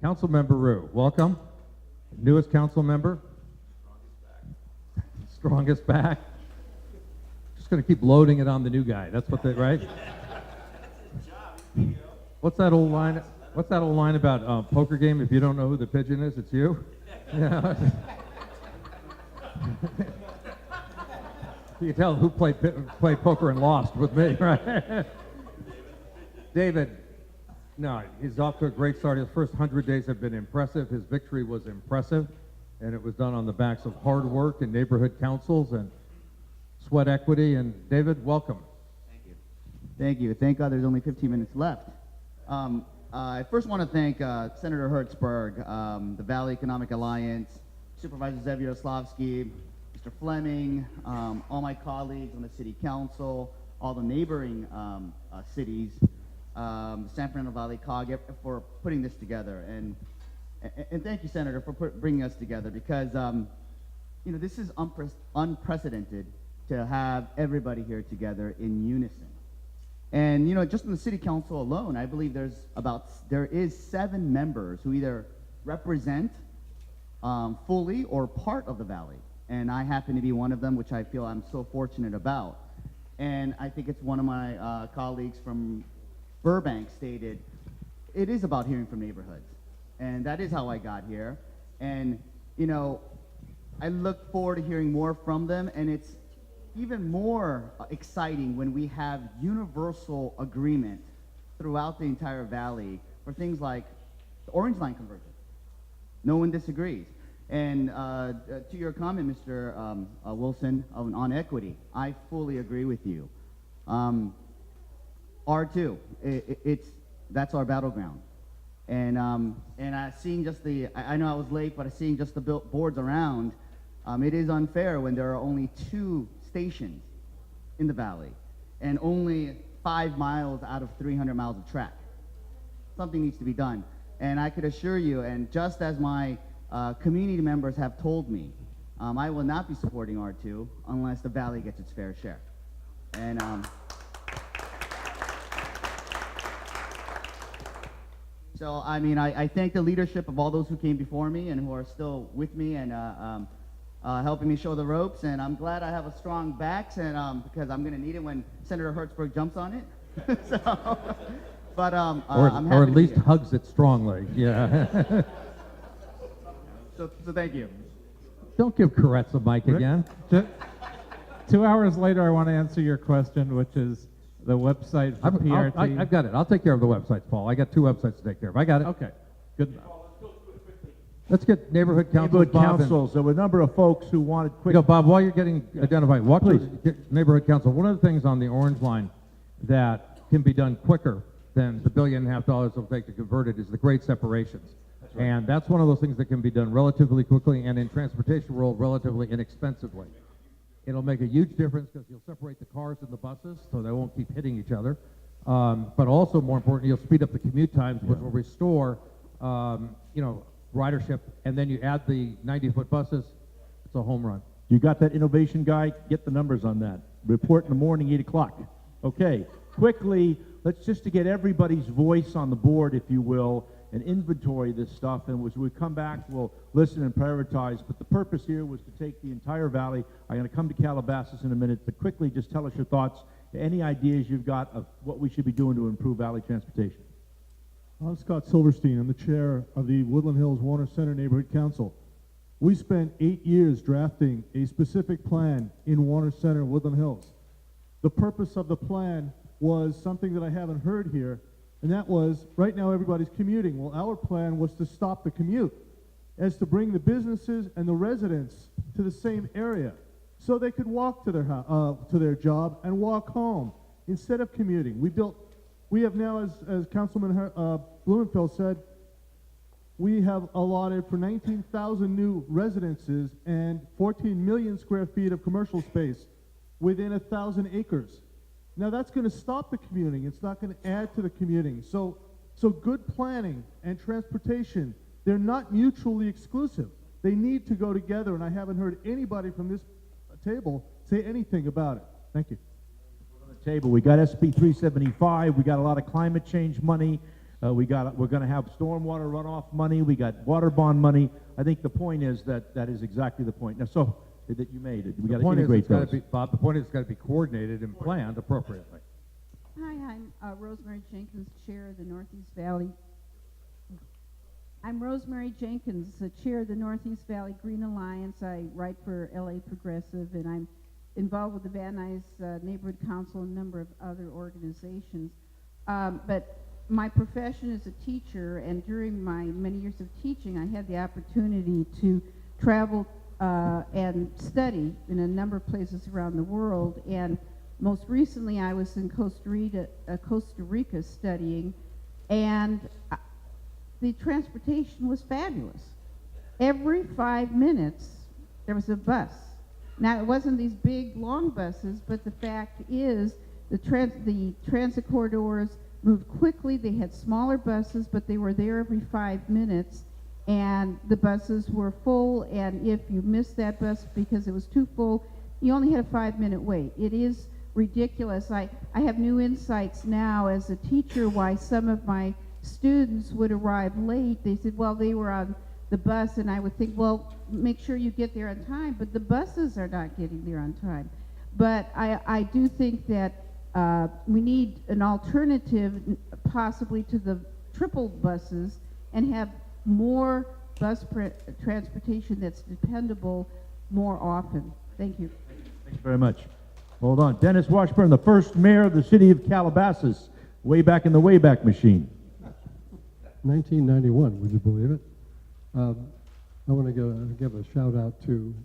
Councilmember Rue, welcome. Newest council member. Strongest back. Just going to keep loading it on the new guy. That's what they, right? What's that old line? What's that old line about poker game? If you don't know who the pigeon is, it's you. Yeah. You can tell who played poker and lost with me, right? David, no, he's off to a great start. His first 100 days have been impressive. His victory was impressive, and it was done on the backs of hard work and neighborhood councils and sweat equity. And David, welcome. Thank you. Thank you. Thank God there's only 15 minutes left. I first want to thank Senator Hertzberg, the Valley Economic Alliance, Supervisor Zev Yaroslavsky, Mr. Fleming, all my colleagues on the City Council, all the neighboring cities, San Fernando Valley COG, for putting this together. And thank you, Senator, for bringing us together, because this is unprecedented to have everybody here together in unison. And just in the City Council alone, I believe there is 7 members who either represent fully or part of the Valley. And I happen to be one of them, which I feel I'm so fortunate about. And I think it's one of my colleagues from Burbank stated, it is about hearing from neighborhoods. And that is how I got here. And, I look forward to hearing more from them. And it's even more exciting when we have universal agreement throughout the entire Valley for things like the Orange Line conversion. No one disagrees. And to your comment, Mr. Wilson, on equity, I fully agree with you. R2, that's our battleground. And seeing just I know I was late, but seeing just the boards around, it is unfair when there are only 2 stations in the Valley and only 5 miles out of 300 miles of track. Something needs to be done. And I could assure you, and just as my community members have told me, I will not be supporting R2 unless the Valley gets its fair share. And so, I thank the leadership of all those who came before me and who are still with me and helping me show the ropes. And I'm glad I have a strong back, and because I'm going to need it when Senator Hertzberg jumps on it. But I'm happy or at least to be here. hugs it strongly. Yeah. So thank you. Don't give Koretz a mic again. 2 hours later, I want to answer your question, which is the website for PRT. I've got it. I'll take care of the websites, Paul. I got 2 websites to take care of. I got it. Okay, good enough. Let's get neighborhood councils. Neighborhood councils. There were a number of folks who wanted quick. Bob, while you're getting identified, walk to neighborhood council. One of the things on the Orange Line that can be done quicker than the $1.5 billion it'll take to convert it is the grade separations. That's right. And that's one of those things that can be done relatively quickly and in transportation world relatively inexpensively. It'll make a huge difference because you'll separate the cars and the buses so they won't keep hitting each other. But also, more important, you'll speed up the commute times, which will restore, ridership. And then you add the 90-foot buses, it's a home run. You got that innovation guy? Get the numbers on that. Report in the morning, 8 o'clock. Okay, quickly, let's just to get everybody's voice on the board, if you will, and inventory this stuff. And as we come back, we'll listen and prioritize. But the purpose here was to take the entire Valley. I'm going to come to Calabasas in a minute, but quickly just tell us your thoughts, any ideas you've got of what we should be doing to improve Valley transportation. I'm Scott Silverstein. I'm the chair of the Woodland Hills Warner Center Neighborhood Council. We spent 8 years drafting a specific plan in Warner Center, Woodland Hills. The purpose of the plan was something that I haven't heard here, and that was, right now everybody's commuting. Well, our plan was to stop the commute, as to bring the businesses and the residents to the same area, so they could walk to their job and walk home instead of commuting. We have now, as Councilman Blumenfeld said, we have allotted for 19,000 new residences and 14 million square feet of commercial space within 1,000 acres. Now that's going to stop the commuting. It's not going to add to the commuting. So good planning and transportation, they're not mutually exclusive. They need to go together, and I haven't heard anybody from this table say anything about it. Thank you. Table. We got SB 375. We got a lot of climate change money. We're going to have stormwater runoff money. We got water bond money. I think the point is that is exactly the point. Now, so that you made it. We got to integrate those. Bob, the point is it's got to be coordinated and planned appropriately. Hi, I'm Rosemary Jenkins, Chair of the Northeast Valley. I'm Rosemary Jenkins, the Chair of the Northeast Valley Green Alliance. I write for LA Progressive, and I'm involved with the Van Nuys Neighborhood Council and a number of other organizations. But my profession is a teacher, and during my many years of teaching, I had the opportunity to travel and study in a number of places around the world. And most recently, I was in Costa Rica studying, and the transportation was fabulous. Every 5 minutes, there was a bus. Now, it wasn't these big, long buses, but the fact is the transit corridors moved quickly. They had smaller buses, but they were there every 5 minutes, and the buses were full, and if you missed that bus because it was too full, you only had a 5-minute wait. It is ridiculous. I have new insights now as a teacher why some of my students would arrive late. They said, well, they were on the bus, and I would think, well, make sure you get there on time, but the buses are not getting there on time. But I do think that we need an alternative possibly to the triple buses and have more bus transportation that's dependable more often. Thank you. Thanks very much. Hold on. Dennis Washburn, the first mayor of the city of Calabasas, way back in the Wayback Machine. 1991, would you believe it? I want to give a shout out to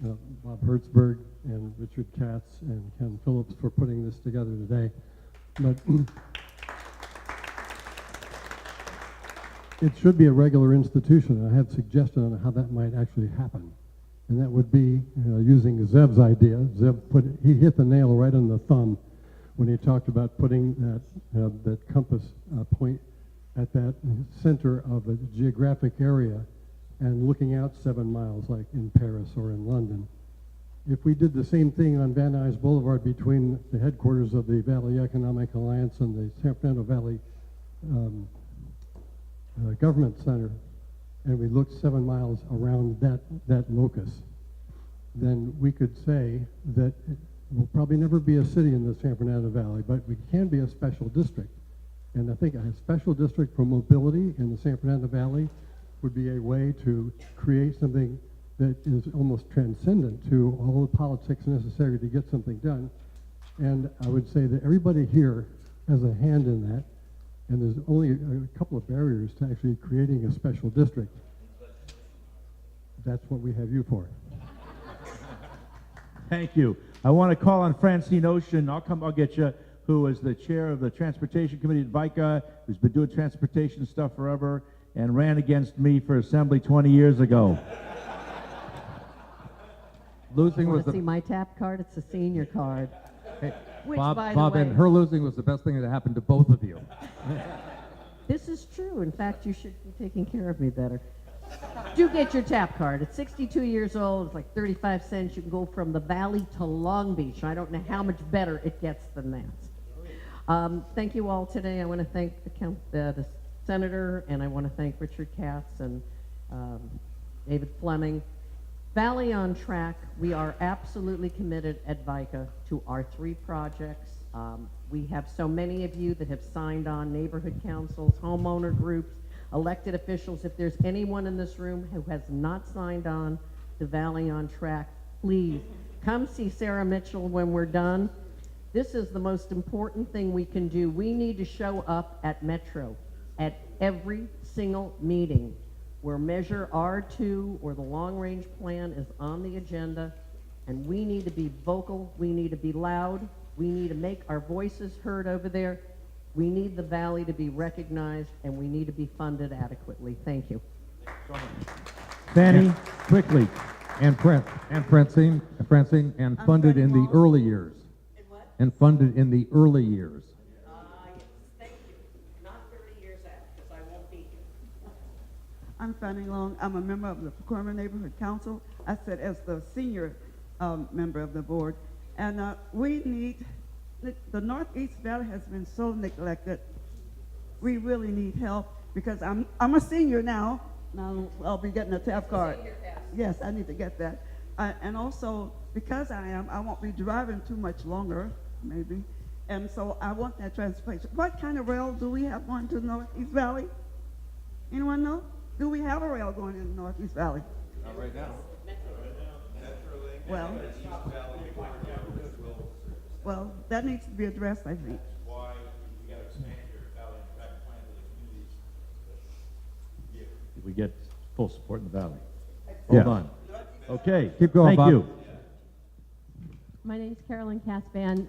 Bob Hertzberg and Richard Katz and Ken Phillips for putting this together today. But it should be a regular institution. I have suggestion on how that might actually happen. And that would be using Zeb's idea. Zeb he hit the nail right on the thumb when he talked about putting that compass point at that center of a geographic area and looking out 7 miles like in Paris or in London. If we did the same thing on Van Nuys Boulevard between the headquarters of the Valley Economic Alliance and the San Fernando Valley Government Center, and we looked 7 miles around that locus, then we could say that we'll probably never be a city in the San Fernando Valley, but we can be a special district. And I think a special district for mobility in the San Fernando Valley would be a way to create something that is almost transcendent to all the politics necessary to get something done. And I would say that everybody here has a hand in that, and there's only a couple of barriers to actually creating a special district. That's what we have you for. Thank you. I want to call on Francine Ocean. I'll get you, who is the chair of the Transportation Committee at VICA, who's been doing transportation stuff forever, and ran against me for assembly 20 years ago. Losing was See my tap card? It's a senior card. Hey, Which, Bob, by the Bob, way, and her losing was the best thing that happened to both of you. this is true. In fact, you should be taking care of me better. Do get your tap card. It's 62 years old. It's like 35 cents. You can go from the Valley to Long Beach. I don't know how much better it gets than that. Thank you all today. I want to thank the senator, and I want to thank Richard Katz and David Fleming. Valley on Track, we are absolutely committed at VICA to our 3 projects. We have so many of you that have signed on, neighborhood councils, homeowner groups, elected officials. If there's anyone in this room who has not signed on to Valley on Track, please come see Sarah Mitchell when we're done. This is the most important thing we can do. We need to show up at Metro at every single meeting where Measure R2 or the long-range plan is on the agenda, and we need to be vocal, we need to be loud, we need to make our voices heard over there, we need the Valley to be recognized, and we need to be funded adequately. Thank you. Fanny, quickly. And Francine, and funded in the early years. And funded in the early years. Yes, thank you. Not 30 years out, because I won't be here. I'm Fanny Long. I'm a member of the Procurement Neighborhood Council. I sit as the senior member of the board. And we need, the Northeast Valley has been so neglected. We really need help because I'm a senior now. Now I'll be getting a TAP card. Yes, I need to get that. And also, because I won't be driving too much longer, maybe. And so I want that transportation. What kind of rail do we have going to Northeast Valley? Anyone know? Do we have a rail going in Northeast Valley? Not right now. Well, that needs to be addressed, I think. Why we got to expand your valley and back plan to the communities. We get full support in the valley. Yeah. Hold on. Okay. Keep going, Thank Bob. you. My name is Carolyn Casban.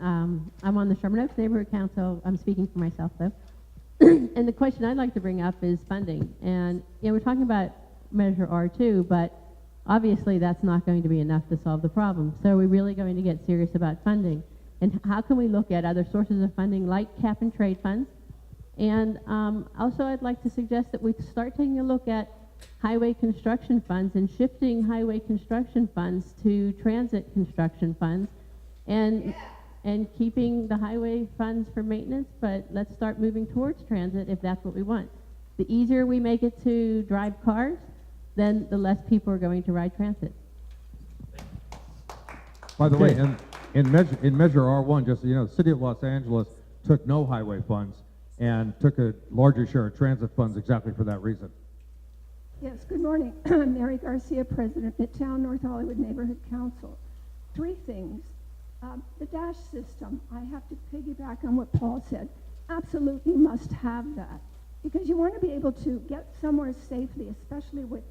I'm on the Sherman Oaks Neighborhood Council. I'm speaking for myself, though. And the question I'd like to bring up is funding. And, we're talking about Measure R2, but obviously that's not going to be enough to solve the problem. So we're really going to get serious about funding. And how can we look at other sources of funding like cap and trade funds? And also I'd like to suggest that we start taking a look at highway construction funds and shifting highway construction funds to transit construction funds and keeping the highway funds for maintenance, but let's start moving towards transit if that's what we want. The easier we make it to drive cars, then the less people are going to ride transit. By the way, Okay. in Measure R1, just so you know, the city of Los Angeles took no highway funds and took a larger share of transit funds exactly for that reason. Yes, good morning. Mary Garcia, President, Midtown North Hollywood Neighborhood Council. Three things. The dash system, I have to piggyback on what Paul said. Absolutely must have that, because you want to be able to get somewhere safely, especially with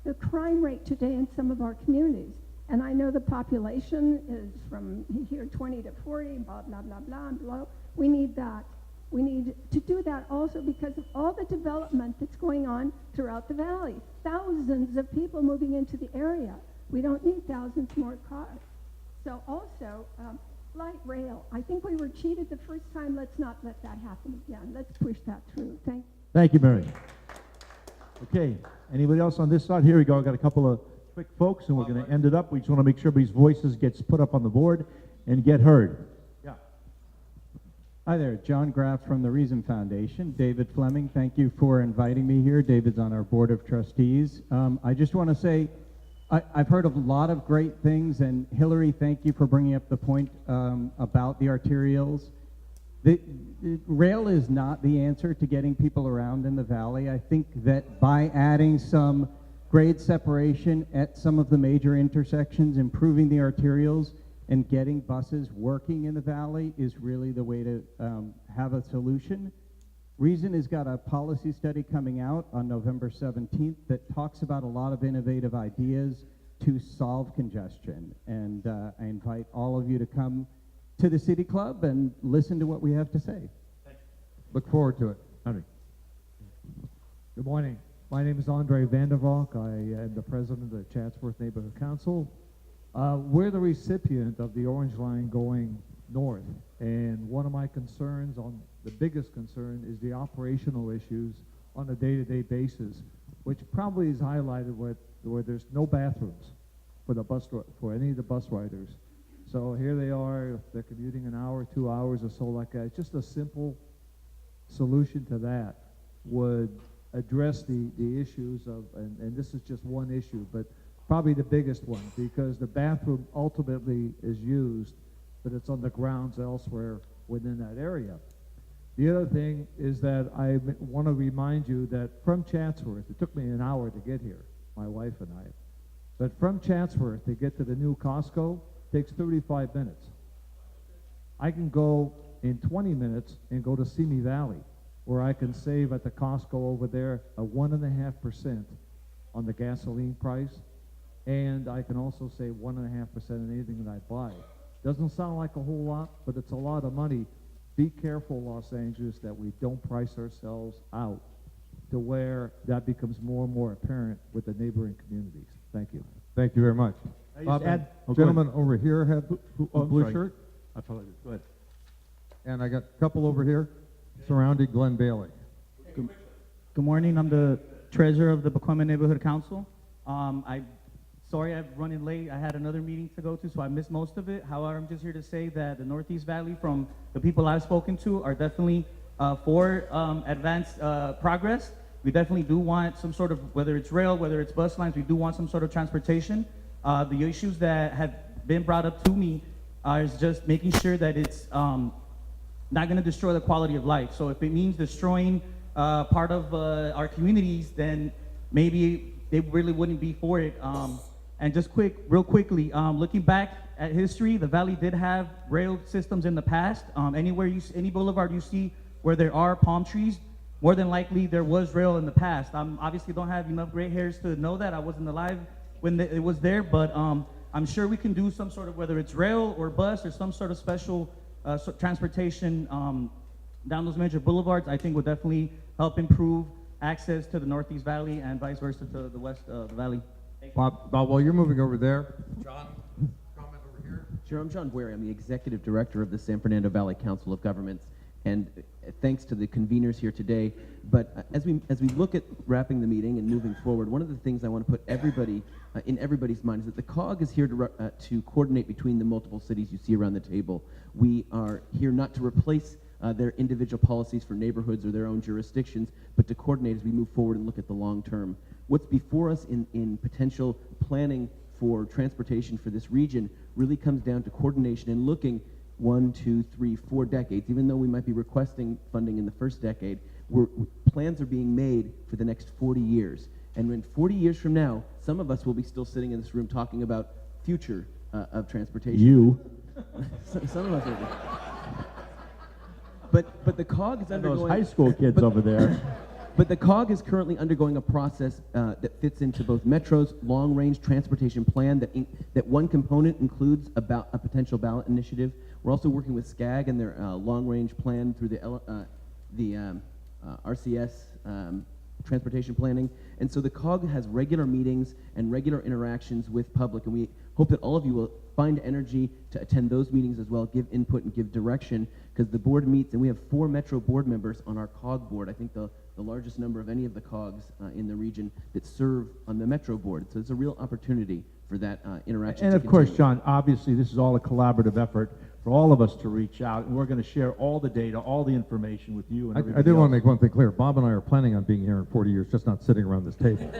the crime rate today in some of our communities. And I know the population is from here 20 to 40, blah, blah, blah, blah, and blah. We need that. We need to do that also because of all the development that's going on throughout the valley. Thousands of people moving into the area. We don't need thousands more cars. So also, light rail. I think we were cheated the first time. Let's not let that happen again. Let's push that through. Thank you, Mary. Okay. Anybody else on this side? Here we go. I got a couple of quick folks, and we're going to end it up. We just want to make sure everybody's voices gets put up on the board and get heard. Yeah. Hi there, John Graff from the Reason Foundation. David Fleming, thank you for inviting me here. David's on our board of trustees. I just want to say, I've heard of a lot of great things, and Hillary, thank you for bringing up the point about the arterials. The rail is not the answer to getting people around in the valley. I think that by adding some grade separation at some of the major intersections, improving the arterials, and getting buses working in the valley is really the way to have a solution. Reason has got a policy study coming out on November 17th that talks about a lot of innovative ideas to solve congestion. And I invite all of you to come to the City Club and listen to what we have to say. Look forward to it. Henry. Good morning. My name is Andre Vandervalk. I am the president of the Chatsworth Neighborhood Council. We're the recipient of the Orange Line going north, and one of my concerns, the biggest concern, is the operational issues on a day-to-day basis, which probably is highlighted where there's no bathrooms for any of the bus riders. So here they are, if they're commuting an hour, 2 hours or so like that. Just a simple solution to that would address the issues of, and this is just one issue, but probably the biggest one, because the bathroom ultimately is used, but it's on the grounds elsewhere within that area. The other thing is that I want to remind you that from Chatsworth, it took me an hour to get here, my wife and I, but from Chatsworth to get to the new Costco takes 35 minutes. I can go in 20 minutes and go to Simi Valley, where I can save at the Costco over there a 1.5% on the gasoline price, and I can also save 1.5% on anything that I buy. Doesn't sound like a whole lot, but it's a lot of money. Be careful, Los Angeles, that we don't price ourselves out to where that becomes more and more apparent with the neighboring communities. Thank you. Thank you very much. Bob, gentleman over here had a blue shirt. I apologize. Go ahead. And I got a couple over here surrounding Glenn Bailey. Good morning. I'm the treasurer of the Pacoima Neighborhood Council. Sorry I'm running late. I had another meeting to go to, so I missed most of it. However, I'm just here to say that the Northeast Valley, from the people I've spoken to, are definitely for advanced progress. we definitely do want some sort of, whether it's rail, whether it's bus lines, we do want some sort of transportation. The issues that have been brought up to me is just making sure that it's not going to destroy the quality of life. So if it means destroying part of our communities, then maybe they really wouldn't be for it. And just real quickly, looking back at history, the valley did have rail systems in the past. Any boulevard you see where there are palm trees, more than likely there was rail in the past. I obviously don't have enough gray hairs to know that. I wasn't alive when it was there, but I'm sure we can do some sort of, whether it's rail or bus or some sort of special transportation down those major boulevards. I think would definitely help improve access to the Northeast Valley and vice versa to the west of the valley. Bob, while you're moving over there, John, comment over here. Sure, I'm John Boyer. I'm the Executive Director of the San Fernando Valley Council of Governments, and thanks to the conveners here today. But as we look at wrapping the meeting and moving forward, one of the things I want to put everybody in everybody's mind is that the COG is here to coordinate between the multiple cities you see around the table. We are here not to replace their individual policies for neighborhoods or their own jurisdictions, but to coordinate as we move forward and look at the long term. What's before us in potential planning for transportation for this region really comes down to coordination and looking 1, 2, 3, 4 decades. Even though we might be requesting funding in the first decade, plans are being made for the next 40 years. And in 40 years from now, some of us will be still sitting in this room talking about future of transportation. You. Some of us will be. But the COG is undergoing... Those high school kids over there. But the COG is currently undergoing a process that fits into both Metro's long-range transportation plan that one component includes about a potential ballot initiative. We're also working with SCAG and their long-range plan through the RCS transportation planning. And so the COG has regular meetings and regular interactions with public, and we hope that all of you will find energy to attend those meetings as well, give input and give direction, because the board meets, and we have 4 Metro board members on our COG board. I think the largest number of any of the COGs in the region that serve on the Metro board. So it's a real opportunity for that interaction. And of course, John, obviously this is all a collaborative effort for all of us to reach out, and we're going to share all the data, all the information with you and everybody I do want to else. make one thing clear. Bob and I are planning on being here in 40 years, just not sitting around this table.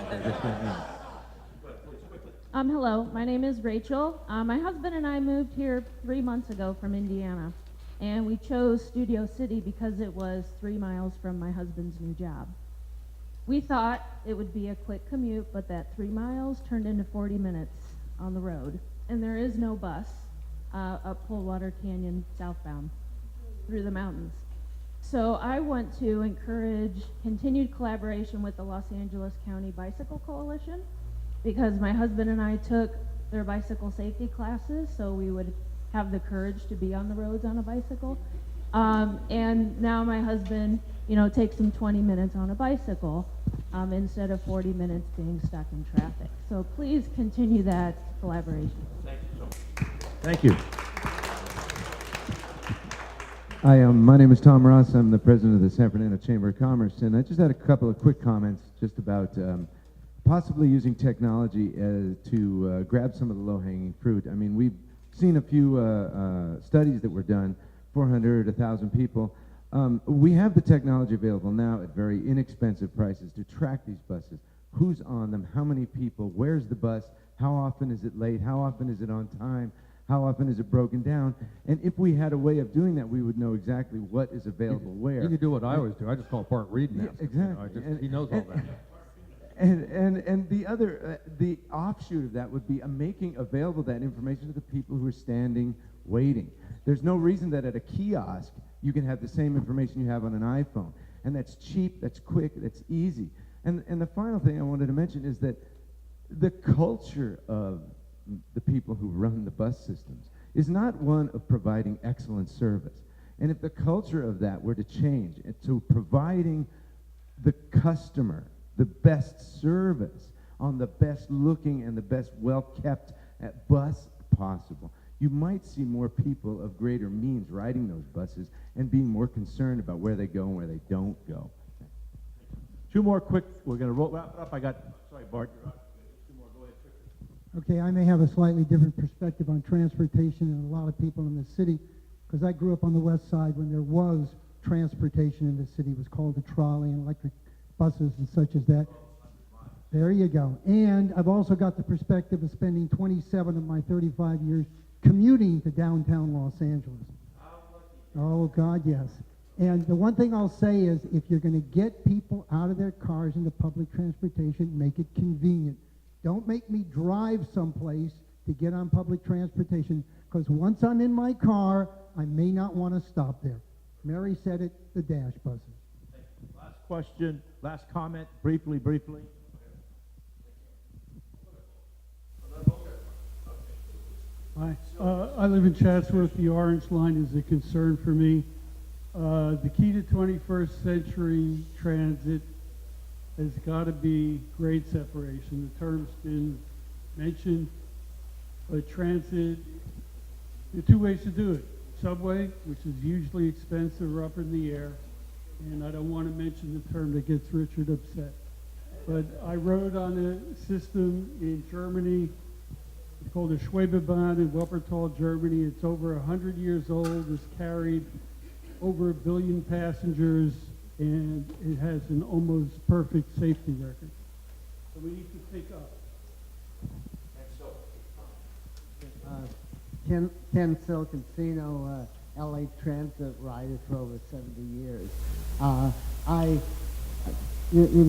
Hello, my name is Rachel. My husband and I moved here 3 months ago from Indiana, and we chose Studio City because it was 3 miles from my husband's new job. We thought it would be a quick commute, but that 3 miles turned into 40 minutes on the road, and there is no bus up Coldwater Canyon southbound through the mountains. So I want to encourage continued collaboration with the Los Angeles County Bicycle Coalition, because my husband and I took their bicycle safety classes, so we would have the courage to be on the roads on a bicycle. And now my husband, takes him 20 minutes on a bicycle instead of 40 minutes being stuck in traffic. So please continue that collaboration. Thank you so much. Thank you. Hi, my name is Tom Ross. I'm the president of the San Fernando Chamber of Commerce, and I just had a couple of quick comments just about possibly using technology to grab some of the low-hanging fruit. I mean, we've seen a few studies that were done, 400, 1,000 people. We have the technology available now at very inexpensive prices to track these buses. Who's on them? How many people? Where's the bus? How often is it late? How often is it on time? How often is it broken down? And if we had a way of doing that, we would know exactly what is available where. You can do what I always do. I just call Bart Reed and ask him. Exactly. He knows all that. And the other, the offshoot of that would be making available that information to the people who are standing, waiting. There's no reason that at a kiosk you can have the same information you have on an iPhone. And that's cheap, that's quick, that's easy. And the final thing I wanted to mention is that the culture of the people who run the bus systems is not one of providing excellent service. And if the culture of that were to change to providing the customer the best service on the best looking and the best well-kept bus possible, you might see more people of greater means riding those buses and being more concerned about where they go and where they don't go. Two more quick, we're going to wrap it up. Sorry, Bart, you're up. Two more, go ahead quickly. Okay, I may have a slightly different perspective on transportation than a lot of people in the city, because I grew up on the west side when there was transportation in the city. It was called a trolley, an electric buses and such as that. There you go. And I've also got the perspective of spending 27 of my 35 years commuting to downtown Los Angeles. Oh, God, yes. And the one thing I'll say is, if you're going to get people out of their cars into public transportation, make it convenient. Don't make me drive someplace to get on public transportation, because once I'm in my car, I may not want to stop there. Mary said it, the dash buses. Last question, last comment, briefly. Hi, I live in Chatsworth. The Orange Line is a concern for me. The key to 21st century transit has got to be grade separation. The term's been mentioned, but transit, there are two ways to do it. Subway, which is usually expensive or up in the air, and I don't want to mention the term that gets Richard upset. But I rode on a system in Germany. It's called a Schwebebahn in Wuppertal, Germany. It's over 100 years old. It's carried over 1 billion passengers, and it has an almost perfect safety record. So we need to pick up. Ken Silconcino, LA Transit rider for over 70 years. You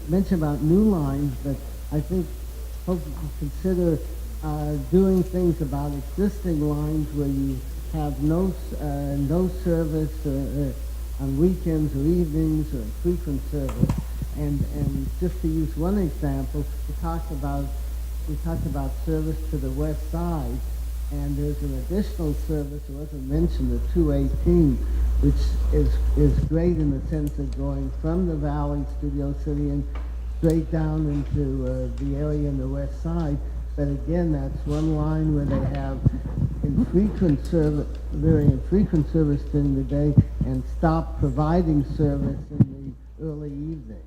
mentioned about new lines, but I think folks should consider doing things about existing lines where you have no service on weekends or evenings or frequent service. And just to use one example, we talked about service to the west side, and there's an additional service that wasn't mentioned, the 218, which is great in the sense of going from the Valley, Studio City, and straight down into the area in the west side. But again, that's one line where they have very infrequent service during the day and stop providing service in the early evening.